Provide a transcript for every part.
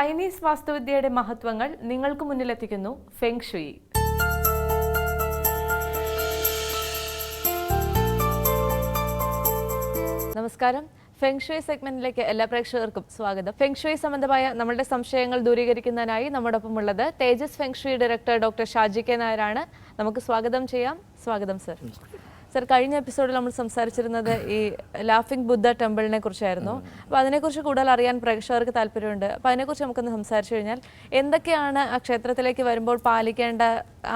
Chinese വാസ്തുവിദ്യയുടെ മഹത്വങ്ങൾ നിങ്ങൾക്ക് മുന്നിലെത്തിക്കുന്നു ഫെങ് ഷുയി. നമസ്കാരം. ഫെങ് ഷുയി സെഗ്മെന്റിലേക്ക് എല്ലാ പ്രേക്ഷകർക്കും സ്വാഗതം. ഫെങ് ഷുയി സംബന്ധമായ നമ്മുടെ സംശയങ്ങൾ ദൂരീകരിക്കുന്നതിനായി നമ്മോടൊപ്പം ഉള്ളത് Tejas feng shui director doctor Shaji K നായരാണ്. നമുക്ക് സ്വാഗതം ചെയ്യാം. സ്വാഗതം സർ. സർ, കഴിഞ്ഞ എപ്പിസോഡിൽ നമ്മൾ സംസാരിച്ചിരുന്നത് ഈ ലാഫിംഗ് ബുദ്ധ ടെമ്പിളിനെ കുറിച്ചായിരുന്നു. അപ്പോൾ അതിനെക്കുറിച്ച് കൂടുതൽ അറിയാൻ പ്രേക്ഷകർക്ക് താല്പര്യമുണ്ട്. അപ്പോൾ അതിനെക്കുറിച്ച് നമുക്കൊന്ന് സംസാരിച്ചു കഴിഞ്ഞാൽ എന്തൊക്കെയാണ് ആ ക്ഷേത്രത്തിലേക്ക് വരുമ്പോൾ പാലിക്കേണ്ട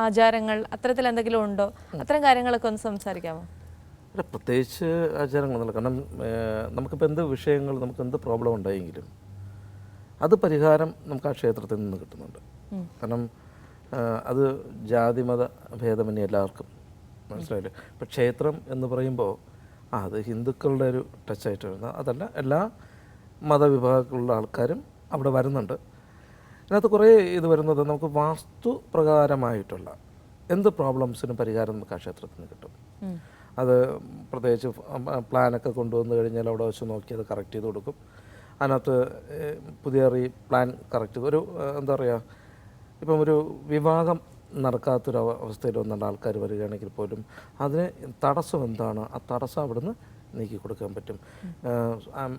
ആചാരങ്ങൾ, അത്തരത്തിൽ എന്തെങ്കിലും ഉണ്ടോ? അത്തരം കാര്യങ്ങളൊക്കെ ഒന്ന് സംസാരിക്കാമോ? പ്രത്യേകിച്ച് ആചാരങ്ങളൊന്നുമില്ല. കാരണം നമുക്കിപ്പോൾ എന്ത് വിഷയങ്ങൾ, നമുക്ക് എന്ത് പ്രോബ്ലം ഉണ്ടായെങ്കിലും അത് പരിഹാരം നമുക്ക് ആ ക്ഷേത്രത്തിൽ നിന്ന് കിട്ടുന്നുണ്ട്. കാരണം അത് ജാതിമത ഭേദമന്യേ എല്ലാവർക്കും മനസ്സിലായില്ലേ. ഇപ്പം ക്ഷേത്രം എന്ന് പറയുമ്പോൾ അത് ഹിന്ദുക്കളുടെ ഒരു ടച്ചായിട്ട് വരുന്നത് അതല്ല, എല്ലാ മതവിഭാഗത്തിലുള്ള ആൾക്കാരും അവിടെ വരുന്നുണ്ട്. അതിനകത്ത് കുറേ ഇത് വരുന്നത് നമുക്ക് വാസ്തു പ്രകാരമായിട്ടുള്ള എന്ത് പ്രോബ്ലംസിനും പരിഹാരം നമുക്ക് ആ ക്ഷേത്രത്തിൽ നിന്ന് കിട്ടും. അത് പ്രത്യേകിച്ച് പ്ലാനൊക്കെ കൊണ്ടുവന്ന് കഴിഞ്ഞാൽ അവിടെ വെച്ച് നോക്കി അത് കറക്റ്റ് ചെയ്ത് കൊടുക്കും. അതിനകത്ത് പുതിയ പ്ലാൻ കറക്റ്റ് ചെയ്ത് ഒരു എന്താ പറയുക, ഇപ്പം ഒരു വിവാഹം നടക്കാത്തൊരു അവസ്ഥയിൽ വന്നിട്ട് ആൾക്കാർ വരികയാണെങ്കിൽ പോലും അതിന് തടസ്സം എന്താണ്, ആ തടസ്സം അവിടുന്ന് നീക്കി കൊടുക്കാൻ പറ്റും.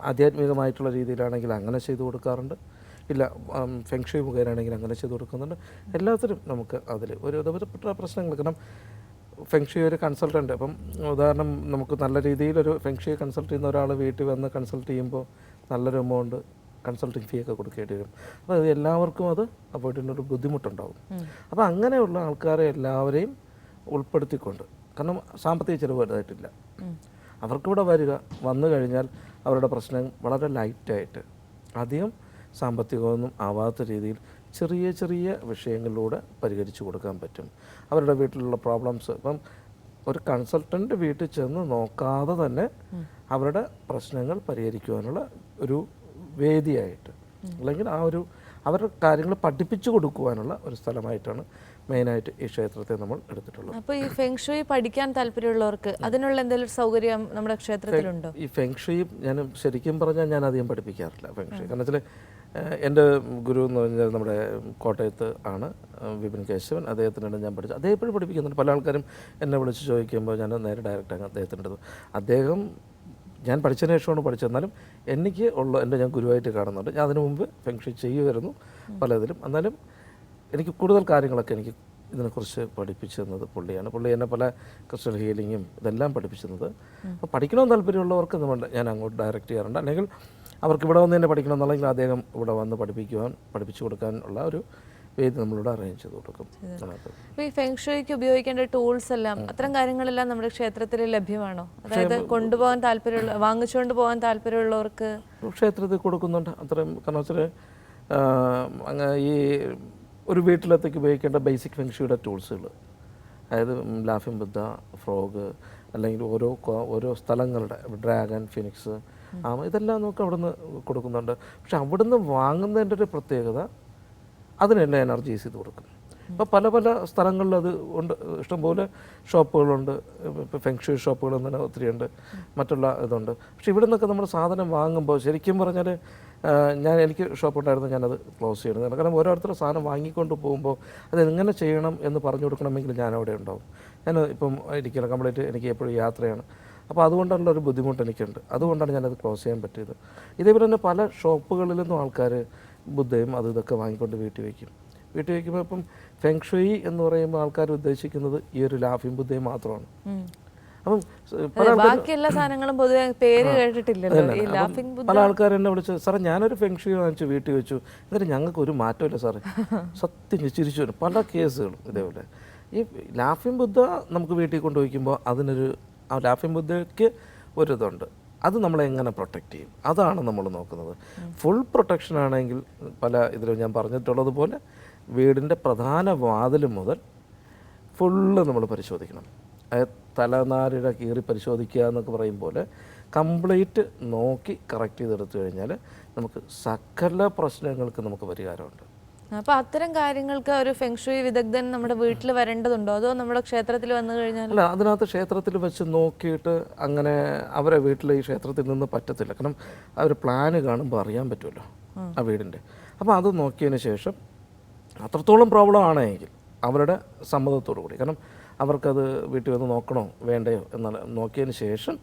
ആധ്യാത്മികമായിട്ടുള്ള രീതിയിലാണെങ്കിൽ അങ്ങനെ ചെയ്തു കൊടുക്കാറുണ്ട്. ഇല്ല, ഫെങ് ഷുയി മുഖേനാണെങ്കിൽ അങ്ങനെ ചെയ്തു കൊടുക്കുന്നുണ്ട്. എല്ലാത്തിനും നമുക്ക് അതിൽ ഒരു വിധപ്പെട്ട പ്രശ്നങ്ങൾ. കാരണം ഫെങ് ഷുയി ഒരു കൺസൾട്ടൻ്റ്, അപ്പം ഉദാഹരണം നമുക്ക് നല്ല രീതിയിലൊരു ഫെങ് ഷുയി കൺസൾട്ട് ചെയ്യുന്ന ഒരാൾ വീട്ടിൽ വന്ന് കൺസൾട്ട് ചെയ്യുമ്പോൾ നല്ലൊരു എമൗണ്ട് കൺസൾട്ടിങ് ഫീ ഒക്കെ കൊടുക്കേണ്ടി വരും. അപ്പോൾ അത് എല്ലാവർക്കും അത് അപ്പോഴത്തേനൊരു ബുദ്ധിമുട്ടുണ്ടാകും. അപ്പോൾ അങ്ങനെയുള്ള ആൾക്കാരെ എല്ലാവരെയും ഉൾപ്പെടുത്തിക്കൊണ്ട്, കാരണം സാമ്പത്തിക ചിലവ് വലുതായിട്ടില്ല, അവർക്കിവിടെ വന്നു കഴിഞ്ഞാൽ അവരുടെ പ്രശ്നം വളരെ ലൈറ്റായിട്ട് അധികം സാമ്പത്തികമൊന്നും ആവാത്ത രീതിയിൽ ചെറിയ ചെറിയ വിഷയങ്ങളിലൂടെ പരിഹരിച്ചു കൊടുക്കാൻ പറ്റും. അവരുടെ വീട്ടിലുള്ള പ്രോബ്ലംസ് ഇപ്പം ഒരു കൺസൾട്ടൻ്റ് വീട്ടിൽ ചെന്ന് നോക്കാതെ തന്നെ അവരുടെ പ്രശ്നങ്ങൾ പരിഹരിക്കുവാനുള്ള ഒരു വേദിയായിട്ട്, അല്ലെങ്കിൽ ആ ഒരു അവരുടെ കാര്യങ്ങൾ പഠിപ്പിച്ചു കൊടുക്കുവാനുള്ള ഒരു സ്ഥലമായിട്ടാണ് മെയിനായിട്ട് ഈ ക്ഷേത്രത്തെ നമ്മൾ എടുത്തിട്ടുള്ളത്. അപ്പോൾ ഈ ഫെങ് ഷുയി പഠിക്കാൻ താല്പര്യമുള്ളവർക്ക് അതിനുള്ള എന്തെങ്കിലും സൗകര്യം നമ്മുടെ ക്ഷേത്രത്തിലുണ്ടോ? ഈ ഫെങ് ഷുയി ഞാൻ ശരിക്കും പറഞ്ഞാൽ ഞാൻ അധികം പഠിപ്പിക്കാറില്ല ഫെങ് ഷുയി. കാരണം വെച്ചാൽ എൻ്റെ ഗുരു എന്ന് പറഞ്ഞാൽ നമ്മുടെ കോട്ടയത്ത് ആണ്, വിപിൻ കേശവൻ. അദ്ദേഹത്തിനാണ് ഞാൻ പഠിച്ചത്. അദ്ദേഹം എപ്പോഴും പഠിപ്പിക്കുന്നുണ്ട്. പല ആൾക്കാരും എന്നെ വിളിച്ച് ചോദിക്കുമ്പോൾ ഞാൻ നേരെ ഡയറക്റ്റാണ് അദ്ദേഹത്തിൻ്റെ അടുത്ത്. അദ്ദേഹം ഞാൻ പഠിച്ചതിന് ശേഷമാണ് പഠിച്ചത്. എന്നാലും എനിക്ക് ഞാൻ ഗുരുവായിട്ട് കാണുന്നുണ്ട്. ഞാൻ അതിനു മുമ്പ് ഫെങ് ഷുയി ചെയ്യുമായിരുന്നു പലതിലും. എന്നാലും എനിക്ക് കൂടുതൽ കാര്യങ്ങളൊക്കെ എനിക്ക് ഇതിനെക്കുറിച്ച് പഠിപ്പിച്ചു തന്നത് പുള്ളിയാണ്. പുള്ളി എന്നെ പല ക്രിസ്റ്റൽ ഹീലിങ്ങും ഇതെല്ലാം പഠിപ്പിച്ചു തന്നത്. അപ്പോൾ പഠിക്കണമെന്ന് താല്പര്യമുള്ളവർക്ക് ഞാൻ അങ്ങോട്ട് ഡയറക്റ്റ് ചെയ്യാറുണ്ട്. അല്ലെങ്കിൽ അവർക്ക് ഇവിടെ വന്ന് തന്നെ പഠിക്കണമെന്നുണ്ടെങ്കിൽ അദ്ദേഹം ഇവിടെ വന്ന് പഠിപ്പിച്ചു കൊടുക്കാനുള്ള ഒരു വേദി നമ്മളിവിടെ അറേഞ്ച് ചെയ്ത് കൊടുക്കും. ഈ ഫെങ് ഷുയിക്ക് ഉപയോഗിക്കേണ്ട ടൂൾസ് എല്ലാം, അത്തരം കാര്യങ്ങളെല്ലാം നമ്മുടെ ക്ഷേത്രത്തിൽ ലഭ്യമാണോ? അതായത് കൊണ്ടുപോകാൻ താല്പര്യമുള്ള, വാങ്ങിച്ചുകൊണ്ട് പോകാൻ താല്പര്യമുള്ളവർക്ക് ക്ഷേത്രത്തിൽ കൊടുക്കുന്നുണ്ട്. അത്രയും കാരണം വെച്ചാൽ ഈ ഒരു വീട്ടിലത്തേക്ക് ഉപയോഗിക്കേണ്ട ബേസിക് ഫെങ് ഷുയിയുടെ ടൂൾസുകൾ, അതായത് ലാഫിംഗ് ബുദ്ധ, ഫ്രോഗ്, അല്ലെങ്കിൽ ഓരോ സ്ഥലങ്ങളുടെ ഡ്രാഗൺ, ഫിനിക്സ്, ഇതെല്ലാം നമുക്ക് അവിടുന്ന് കൊടുക്കുന്നുണ്ട്. പക്ഷെ അവിടുന്ന് വാങ്ങുന്നതിൻ്റെ ഒരു പ്രത്യേകത അതിനെല്ലാം എനർജീസ് ചെയ്ത് കൊടുക്കും. ഇപ്പോൾ പല സ്ഥലങ്ങളിൽ അത് ഉണ്ട്. ഇഷ്ടംപോലെ ഷോപ്പുകളുണ്ട്. ഇപ്പോൾ ഫെങ് ഷുയി ഷോപ്പുകൾ തന്നെ ഒത്തിരി ഉണ്ട്, മറ്റുള്ള ഇതുണ്ട്. പക്ഷേ ഇവിടെ നിന്നൊക്കെ നമ്മൾ സാധനം വാങ്ങുമ്പോൾ ശരിക്കും പറഞ്ഞാൽ എനിക്ക് ഷോപ്പുണ്ടായിരുന്നു, ഞാനത് ക്ലോസ് ചെയ്യണം. കാരണം ഓരോരുത്തരും സാധനം വാങ്ങിക്കൊണ്ട് പോകുമ്പോൾ അത് എങ്ങനെ ചെയ്യണം എന്ന് പറഞ്ഞു കൊടുക്കണമെങ്കിൽ ഞാൻ അവിടെ ഉണ്ടാവും. ഞാൻ ഇപ്പം ഇരിക്കില്ല, കംപ്ലീറ്റ് എനിക്ക് എപ്പോഴും യാത്രയാണ്. അപ്പോൾ അതുകൊണ്ടുള്ള ഒരു ബുദ്ധിമുട്ട് എനിക്കുണ്ട്. അതുകൊണ്ടാണ് ഞാനത് ക്ലോസ് ചെയ്യാൻ പറ്റിയത്. ഇതേപോലെ തന്നെ പല ഷോപ്പുകളിൽ നിന്നും ആൾക്കാർ ബുദ്ധയും ഇതൊക്കെ വാങ്ങിക്കൊണ്ട് വീട്ടിൽ വയ്ക്കുമ്പോൾ ഇപ്പം ഫെങ് ഷുയി എന്ന് പറയുമ്പോൾ ആൾക്കാർ ഉദ്ദേശിക്കുന്നത് ഈ ഒരു ലാഫിംഗ് ബുദ്ധയും മാത്രമാണ്. അപ്പം ബാക്കിയെല്ലാ സാധനങ്ങളും പൊതുവെ പേര് കേട്ടിട്ടില്ലല്ലോ. പല ആൾക്കാർ എന്നെ വിളിച്ച്, സാറേ ഞാനൊരു ഫെങ് ഷുയി വാങ്ങിച്ചു വീട്ടിൽ വെച്ചു, എന്നിട്ട് ഞങ്ങൾക്ക് ഒരു മാറ്റമില്ല സാറേ. സത്യം ചിരിച്ചു വരും പല കേസുകളും ഇതേപോലെ. ഈ ലാഫിംഗ് ബുദ്ധ നമുക്ക് വീട്ടിൽ കൊണ്ടുപോയിക്കുമ്പോൾ ആ ലാഫിംഗ് ബുദ്ധയ്ക്ക് ഒരിതുണ്ട്. അത് നമ്മളെങ്ങനെ പ്രൊട്ടക്റ്റ് ചെയ്യും, അതാണ് നമ്മൾ നോക്കുന്നത്. ഫുൾ പ്രൊട്ടക്ഷൻ ആണെങ്കിൽ പല ഇതിലും ഞാൻ പറഞ്ഞിട്ടുള്ളതുപോലെ വീടിൻ്റെ പ്രധാന വാതിൽ മുതൽ ഫുള്ള് നമ്മൾ പരിശോധിക്കണം. തലനാരിഴ കീറി പരിശോധിക്കുക എന്നൊക്കെ പറയും പോലെ കംപ്ലീറ്റ് നോക്കി കറക്റ്റ് ചെയ്തെടുത്തു കഴിഞ്ഞാൽ നമുക്ക് സകല പ്രശ്നങ്ങൾക്ക് നമുക്ക് പരിഹാരമുണ്ട്. അപ്പോൾ അത്തരം കാര്യങ്ങൾക്ക് ഒരു ഫെങ് ഷുയി വിദഗ്ധൻ നമ്മുടെ വീട്ടിൽ വരേണ്ടതുണ്ടോ, അതോ നമ്മുടെ ക്ഷേത്രത്തിൽ വന്നു കഴിഞ്ഞാൽ? അല്ല, അതിനകത്ത് ക്ഷേത്രത്തിൽ വെച്ച് നോക്കിയിട്ട് അങ്ങനെ അവരെ വീട്ടിൽ ഈ ക്ഷേത്രത്തിൽ നിന്ന് പറ്റത്തില്ല. കാരണം അവർ പ്ലാന് കാണുമ്പോൾ അറിയാൻ പറ്റുമല്ലോ ആ വീടിൻ്റെ. അപ്പോൾ അത് നോക്കിയതിന് ശേഷം അത്രത്തോളം പ്രോബ്ലം ആണെങ്കിൽ അവരുടെ സമ്മതത്തോടു കൂടി, കാരണം അവർക്കത് വീട്ടിൽ വന്ന് നോക്കണോ വേണ്ടയോ എന്നുള്ള നോക്കിയതിന് ശേഷം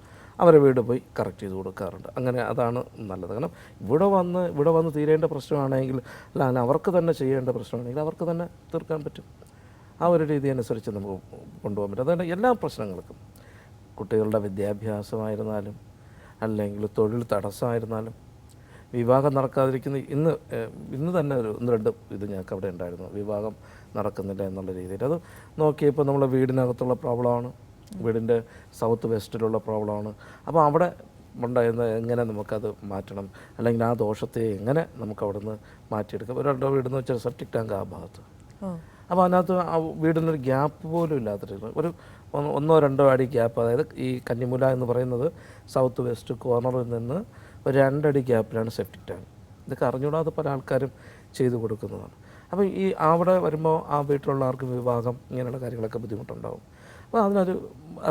അവരെ വീട് പോയി കറക്റ്റ് ചെയ്ത് കൊടുക്കാറുണ്ട്. അങ്ങനെ അതാണ് നല്ലത്. കാരണം ഇവിടെ വന്ന് തീരേണ്ട പ്രശ്നമാണെങ്കിൽ അല്ല അവർക്ക് തന്നെ ചെയ്യേണ്ട പ്രശ്നമാണെങ്കിൽ അവർക്ക് തന്നെ തീർക്കാൻ പറ്റും. ആ ഒരു രീതി അനുസരിച്ച് നമുക്ക് കൊണ്ടുപോകാൻ പറ്റും. അതുകൊണ്ട് എല്ലാ പ്രശ്നങ്ങൾക്കും കുട്ടികളുടെ വിദ്യാഭ്യാസമായിരുന്നാലും അല്ലെങ്കിൽ തൊഴിൽ തടസ്സമായിരുന്നാലും വിവാഹം നടക്കാതിരിക്കുന്ന ഇന്ന് തന്നെ ഒന്ന് രണ്ട് ഇത് ഞങ്ങൾക്ക് അവിടെ ഉണ്ടായിരുന്നു. വിവാഹം നടക്കുന്നില്ല എന്നുള്ള രീതിയിൽ അത് നോക്കിയപ്പോൾ നമ്മളെ വീടിനകത്തുള്ള പ്രോബ്ലമാണ്, വീടിൻ്റെ സൗത്ത് വെസ്റ്റിലുള്ള പ്രോബ്ലമാണ്. അപ്പോൾ അവിടെ ഉണ്ടായിരുന്ന എങ്ങനെ നമുക്കത് മാറ്റണം, അല്ലെങ്കിൽ ആ ദോഷത്തെ എങ്ങനെ നമുക്ക് അവിടെ നിന്ന് മാറ്റിയെടുക്കാം. ഒരാളുടെ വീടെന്ന് വെച്ചാൽ സെപ്റ്റിക് ടാങ്ക് ആ ഭാഗത്ത്, അപ്പോൾ അതിനകത്ത് ആ വീടിനൊരു ഗ്യാപ്പ് പോലും ഇല്ലാത്തിരുന്നു. ഒരു 1-2 അടി ഗ്യാപ്പ്, അതായത് ഈ കന്നിമൂല എന്ന് പറയുന്നത് സൗത്ത് വെസ്റ്റ് കോർണറിൽ നിന്ന് ഒരു 2 അടി ഗ്യാപ്പിലാണ് സെപ്റ്റിക് ടാങ്ക്. ഇതൊക്കെ അറിഞ്ഞുകൂടാതെ പല ആൾക്കാരും ചെയ്തു കൊടുക്കുന്നതാണ്. അപ്പോൾ ഈ അവിടെ വരുമ്പോൾ ആ വീട്ടിലുള്ള ആർക്കും വിവാഹം ഇങ്ങനെയുള്ള കാര്യങ്ങളൊക്കെ ബുദ്ധിമുട്ടുണ്ടാകും. അപ്പോൾ അതിനൊരു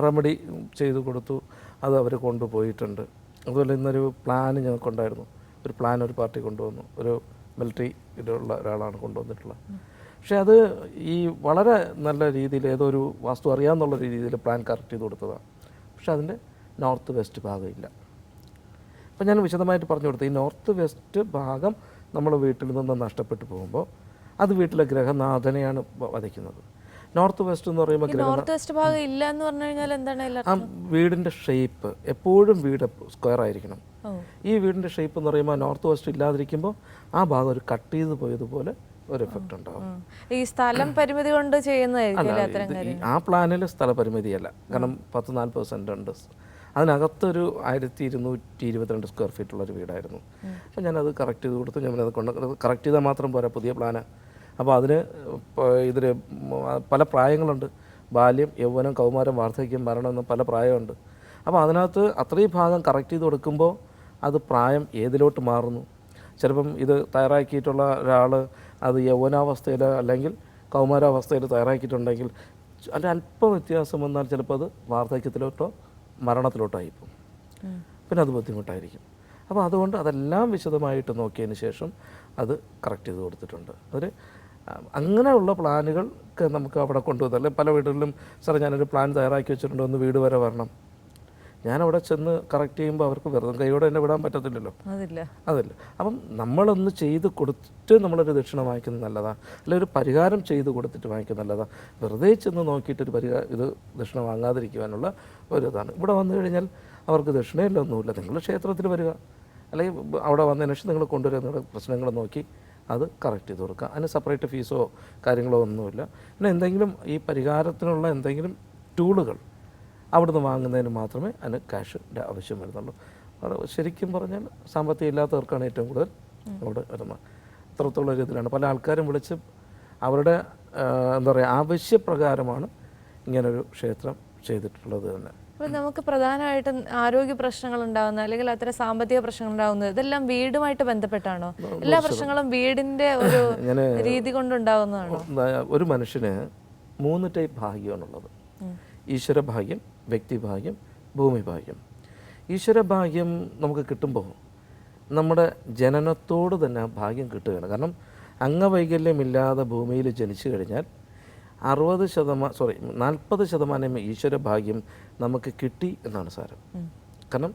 റെമഡി ചെയ്തു കൊടുത്തു, അത് അവർ കൊണ്ടുപോയിട്ടുണ്ട്. അതുപോലെ ഇന്നൊരു പ്ലാൻ ഞങ്ങൾക്കുണ്ടായിരുന്നു. ഒരു പ്ലാൻ ഒരു പാർട്ടി കൊണ്ടുവന്നു, ഒരു മിലിറ്ററി ഇതിലുള്ള ഒരാളാണ് കൊണ്ടുവന്നിട്ടുള്ളത്. പക്ഷേ അത് ഈ വളരെ നല്ല രീതിയിൽ ഏതോ ഒരു വാസ്തു അറിയാമെന്നുള്ള രീതിയിൽ പ്ലാൻ കറക്റ്റ് ചെയ്ത് കൊടുത്തതാണ്. പക്ഷേ അതിൻ്റെ നോർത്ത് വെസ്റ്റ് ഭാഗമില്ല. അപ്പോൾ ഞാൻ വിശദമായിട്ട് പറഞ്ഞു കൊടുത്തു, ഈ നോർത്ത് വെസ്റ്റ് ഭാഗം നമ്മൾ വീട്ടിൽ നിന്ന് നഷ്ടപ്പെട്ടു പോകുമ്പോൾ അത് വീട്ടിലെ ഗ്രഹനാഥനെയാണ് വധിക്കുന്നത്. നോർത്ത് വെസ്റ്റ് എന്ന് പറയുമ്പോൾ നോർത്ത് വെസ്റ്റ് ഭാഗം ഇല്ല എന്ന് പറഞ്ഞു കഴിഞ്ഞാൽ എന്താണ്? ആ വീടിൻ്റെ ഷേപ്പ് എപ്പോഴും വീട് സ്ക്വയർ ആയിരിക്കണം. ഈ വീടിൻ്റെ ഷേപ്പ് എന്ന് പറയുമ്പോൾ നോർത്ത് വെസ്റ്റ് ഇല്ലാതിരിക്കുമ്പോൾ ആ ഭാഗം ഒരു കട്ട് ചെയ്ത് പോയതുപോലെ ഒരു എഫക്റ്റ് ഉണ്ടാവും. ഈ സ്ഥലം പരിമിതി കൊണ്ട് ചെയ്യുന്നതായിരിക്കും ആ പ്ലാനിൽ സ്ഥലപരിമിതിയല്ല, കാരണം 10-40 സെൻറ്റ് ഉണ്ട്. അതിനകത്തൊരു 1222 സ്ക്വയർ ഫീറ്റുള്ളൊരു വീടായിരുന്നു. അപ്പോൾ ഞാനത് കറക്റ്റ് ചെയ്ത് കൊടുത്തു. ഞാനത് കറക്റ്റ് ചെയ്താൽ മാത്രം പോരാ, പുതിയ പ്ലാന്. അപ്പോൾ അതിന് ഇതിൽ പല പ്രായങ്ങളുണ്ട്. ബാല്യം, യൗവനം, കൗമാരം, വാർദ്ധക്യം, മരണം എന്ന പല പ്രായമുണ്ട്. അപ്പോൾ അതിനകത്ത് അത്രയും ഭാഗം കറക്റ്റ് ചെയ്ത് കൊടുക്കുമ്പോൾ അത് പ്രായം ഏതിലോട്ട് മാറുന്നു. ചിലപ്പം ഇത് തയ്യാറാക്കിയിട്ടുള്ള ഒരാൾ അത് യൗവനാവസ്ഥയിൽ അല്ലെങ്കിൽ കൗമാരാവസ്ഥയിൽ തയ്യാറാക്കിയിട്ടുണ്ടെങ്കിൽ അതിൽ അല്പം വ്യത്യാസം വന്നാൽ ചിലപ്പോൾ അത് വാർദ്ധക്യത്തിലോട്ടോ മരണത്തിലോട്ടായിപ്പോൾ പിന്നെ അത് ബുദ്ധിമുട്ടായിരിക്കും. അപ്പോൾ അതുകൊണ്ട് അതെല്ലാം വിശദമായിട്ട് നോക്കിയതിന് ശേഷം അത് കറക്റ്റ് ചെയ്ത് കൊടുത്തിട്ടുണ്ട്. അതിൽ അങ്ങനെയുള്ള പ്ലാനുകൾക്ക് നമുക്ക് അവിടെ കൊണ്ടുവന്നത്. അല്ലെങ്കിൽ പല വീടുകളിലും സാറേ ഞാനൊരു പ്ലാൻ തയ്യാറാക്കി വെച്ചിട്ടുണ്ട്, ഒന്ന് വീട് വരെ വരണം. ഞാനവിടെ ചെന്ന് കറക്റ്റ് ചെയ്യുമ്പോൾ അവർക്ക് വെറുതെ കൈയോടെ എന്നെ വിടാൻ പറ്റത്തില്ലല്ലോ. അതില്ല. അപ്പം നമ്മളൊന്ന് ചെയ്ത് കൊടുത്തിട്ട് നമ്മളൊരു ദക്ഷിണ വാങ്ങിക്കുന്നത് നല്ലതാണ്, അല്ലെങ്കിൽ ഒരു പരിഹാരം ചെയ്ത് കൊടുത്തിട്ട് വാങ്ങിക്കുന്നത് നല്ലതാണ്. വെറുതെ ചെന്ന് നോക്കിയിട്ടൊരു ഇത് ദക്ഷിണ വാങ്ങാതിരിക്കുവാനുള്ള ഒരു ഇതാണ്. ഇവിടെ വന്നു കഴിഞ്ഞാൽ അവർക്ക് ദക്ഷിണയിലൊന്നുമില്ല. നിങ്ങൾ ക്ഷേത്രത്തിൽ വരിക, അല്ലെങ്കിൽ അവിടെ വന്നതിന് ശേഷം നിങ്ങൾ കൊണ്ടുവരിക, നിങ്ങളുടെ പ്രശ്നങ്ങൾ നോക്കി അത് കറക്റ്റ് ചെയ്ത് കൊടുക്കുക. അതിന് സെപ്പറേറ്റ് ഫീസോ കാര്യങ്ങളോ ഒന്നുമില്ല. പിന്നെ എന്തെങ്കിലും ഈ പരിഹാരത്തിനുള്ള എന്തെങ്കിലും ടൂളുകൾ അവിടുന്ന് വാങ്ങുന്നതിന് മാത്രമേ അതിന് ക്യാഷിൻ്റെ ആവശ്യം വരുന്നുള്ളൂ. ശരിക്കും പറഞ്ഞാൽ സാമ്പത്തികം ഇല്ലാത്തവർക്കാണ് ഏറ്റവും കൂടുതൽ അവിടെ വരുന്നത്. അത്രത്തോളം രീതിയിലാണ് പല ആൾക്കാരും വിളിച്ച് അവരുടെ എന്താ പറയുക ആവശ്യപ്രകാരമാണ് ഇങ്ങനൊരു ക്ഷേത്രം ചെയ്തിട്ടുള്ളത് തന്നെ. അപ്പോൾ നമുക്ക് പ്രധാനമായിട്ടും ആരോഗ്യ പ്രശ്നങ്ങൾ ഉണ്ടാകുന്ന അല്ലെങ്കിൽ അത്തരം സാമ്പത്തിക പ്രശ്നങ്ങൾ ഉണ്ടാകുന്നത് ഇതെല്ലാം വീടുമായിട്ട് ബന്ധപ്പെട്ടാണോ? എല്ലാ പ്രശ്നങ്ങളും വീടിൻ്റെ ഒരു രീതി കൊണ്ടുണ്ടാകുന്നതാണോ? ഒരു മനുഷ്യന് 3 ടൈപ്പ് ഭാഗ്യമാണുള്ളത്. ഈശ്വരഭാഗ്യം, വ്യക്തിഭാഗ്യം, ഭൂമിഭാഗ്യം. ഈശ്വരഭാഗ്യം നമുക്ക് കിട്ടുമ്പോൾ നമ്മുടെ ജനനത്തോട് തന്നെ ഭാഗ്യം കിട്ടുകയാണ്. കാരണം അംഗവൈകല്യമില്ലാതെ ഭൂമിയിൽ ജനിച്ചു കഴിഞ്ഞാൽ 40% ഈശ്വരഭാഗ്യം നമുക്ക് കിട്ടി എന്നാണ് സാരം. കാരണം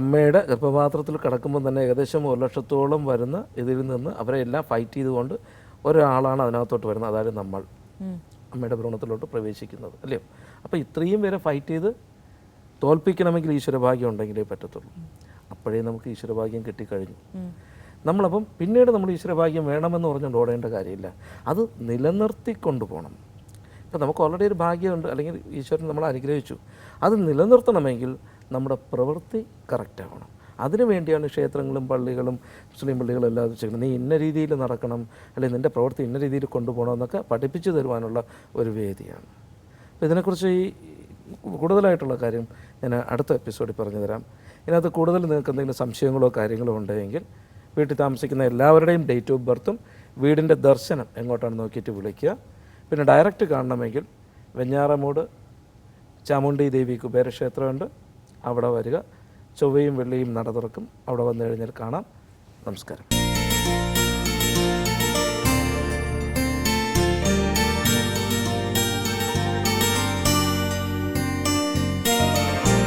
അമ്മയുടെ ഗർഭപാത്രത്തിൽ കിടക്കുമ്പോൾ തന്നെ ഏകദേശം 1 ലക്ഷത്തോളം വരുന്ന ഇതിൽ നിന്ന് അവരെ എല്ലാം ഫൈറ്റ് ചെയ്തുകൊണ്ട് ഒരാളാണ് അതിനകത്തോട്ട് വരുന്നത്, അതായത് നമ്മൾ അമ്മയുടെ ഭ്രൂണത്തിലോട്ട് പ്രവേശിക്കുന്നത്, അല്ലയോ? അപ്പോൾ ഇത്രയും പേരെ ഫൈറ്റ് ചെയ്ത് തോൽപ്പിക്കണമെങ്കിൽ ഈശ്വരഭാഗ്യം ഉണ്ടെങ്കിലേ പറ്റത്തുള്ളൂ. അപ്പോഴേ നമുക്ക് ഈശ്വരഭാഗ്യം കിട്ടിക്കഴിഞ്ഞു. നമ്മളപ്പം പിന്നീട് നമ്മൾ ഈശ്വരഭാഗ്യം വേണമെന്ന് പറഞ്ഞുകൊണ്ട് ഓടേണ്ട കാര്യമില്ല, അത് നിലനിർത്തിക്കൊണ്ടു പോകണം. ഇപ്പം നമുക്ക് ഓൾറെഡി ഒരു ഭാഗ്യമുണ്ട്, അല്ലെങ്കിൽ ഈശ്വരൻ നമ്മളെ അനുഗ്രഹിച്ചു. അത് നിലനിർത്തണമെങ്കിൽ നമ്മുടെ പ്രവൃത്തി കറക്റ്റ് ആവണം. അതിനു വേണ്ടിയാണ് ക്ഷേത്രങ്ങളും പള്ളികളും മുസ്ലിം പള്ളികളും എല്ലാം ചെയ്യുന്നത്. നീ ഇന്ന രീതിയിൽ നടക്കണം, അല്ലെങ്കിൽ നിൻ്റെ പ്രവൃത്തി ഇന്ന രീതിയിൽ കൊണ്ടുപോകണം എന്നൊക്കെ പഠിപ്പിച്ചു തരുവാനുള്ള ഒരു വേദിയാണ്. അപ്പോൾ ഇതിനെക്കുറിച്ച് ഈ കൂടുതലായിട്ടുള്ള കാര്യം ഞാൻ അടുത്ത എപ്പിസോഡിൽ പറഞ്ഞു തരാം. ഇതിനകത്ത് കൂടുതൽ നിങ്ങൾക്ക് എന്തെങ്കിലും സംശയങ്ങളോ കാര്യങ്ങളോ ഉണ്ടെങ്കിൽ വീട്ടിൽ താമസിക്കുന്ന എല്ലാവരുടെയും ഡേറ്റ് ഓഫ് ബർത്തും വീടിൻ്റെ ദർശനം എങ്ങോട്ടാണ് നോക്കിയിട്ട് വിളിക്കുക. പിന്നെ ഡയറക്റ്റ് കാണണമെങ്കിൽ വെഞ്ഞാറമൂട് ചാമുണ്ഡി ദേവി കുബേരക്ഷേത്രമുണ്ട്, അവിടെ വരിക. ചൊവ്വയും വെള്ളിയും നട തുറക്കും, അവിടെ വന്നു കഴിഞ്ഞാൽ കാണാം. നമസ്കാരം.